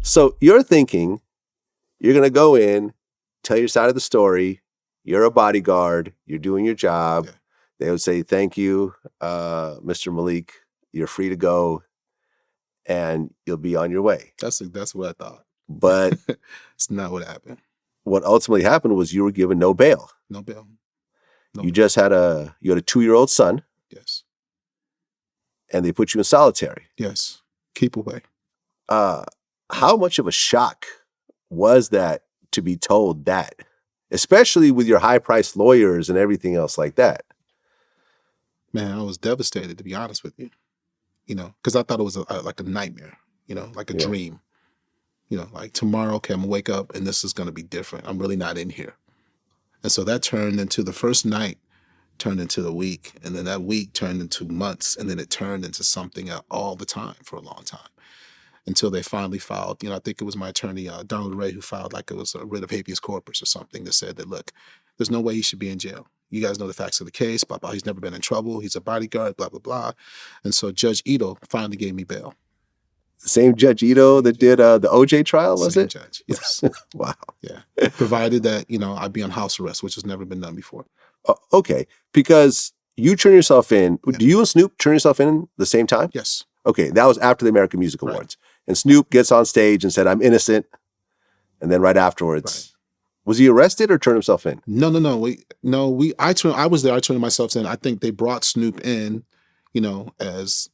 So you're thinking you're going to go in, tell your side of the story. You're a bodyguard. You're doing your job. Yeah. They would say, thank you, Mr. Malik. You're free to go and you'll be on your way. That's what I thought. But It's not what happened. what ultimately happened was you were given no bail. No bail. You just had a 2-year-old son. Yes. And they put you in solitary. Yes. Keep away. How much of a shock was that to be told that, especially with your high-priced lawyers and everything else like that? Man, I was devastated, to be honest with you. Because I thought it was like a nightmare, like a dream. Like tomorrow, okay, I'm gonna wake up and this is gonna be different. I'm really not in here. And so that turned into the first night, turned into a week, and then that week turned into months, and then it turned into something all the time for a long time. Until they finally filed, I think it was my attorney, Donald Ray, who filed like it was a writ of habeas corpus or something that said that, look, there's no way he should be in jail. You guys know the facts of the case, blah, blah. He's never been in trouble. He's a bodyguard, blah, blah, blah. And so Judge Ito finally gave me bail. Same Judge Ito that did the OJ trial, was Same it? Judge, yes. Wow. Yeah. Provided that, I'd be on house arrest, which has never been done before. Okay. Because you turn yourself in. Yeah. Do you and Snoop turn yourself in the same time? Yes. Okay. That was after the American Music Awards. And Snoop gets on stage and said, I'm innocent. And then right afterwards, was he arrested or turned himself in? No. I was there. I turned myself in. I think they brought Snoop in, as,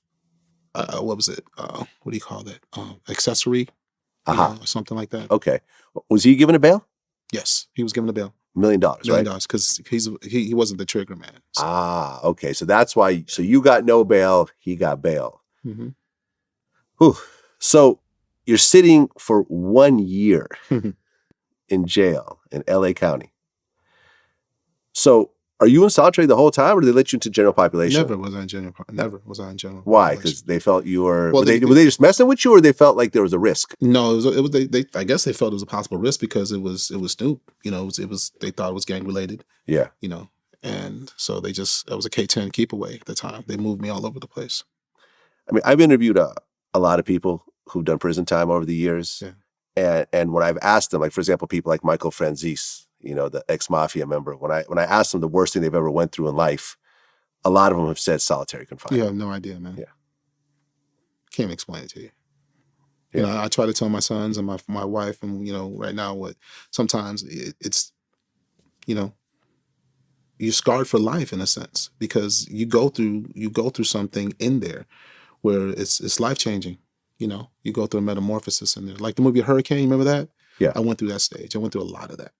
what was it? What do you call that? Accessory, or something like that. Okay. Was he given a bail? Yes. He was given a bail. $1 million, right? $1 million, because he wasn't the trigger man. So. Okay. So that's why, so you got no bail, he got bail. Mm-hmm. Whew. So you're sitting for 1 year in jail in LA County. So are you in solitary the whole time, or did they let you into general population? Never was I in general. Why? Because they felt you were. Well, were they just messing with you, or they felt like there was a risk? No, it was. They I guess they felt it was a possible risk because it was Snoop. It was. They thought it was gang related. Yeah. And so it was a K-10 keep away at the time. They moved me all over the place. I mean, I've interviewed a lot of people who've done prison time over the years. Yeah. And when I've asked them, like, for example, people like Michael Franzese, the ex-mafia member, when I asked them the worst thing they've ever went through in life, a lot of them have said solitary confinement. You have no idea, man. Yeah. Can't explain it to you. Yeah. I try to tell my sons and my wife, and right now, what sometimes it's, you're scarred for life in a sense, because you go through something in there where it's life changing. You go through a metamorphosis in there, like the movie Hurricane. Remember that? Yeah. I went through that stage. I went through a lot of that.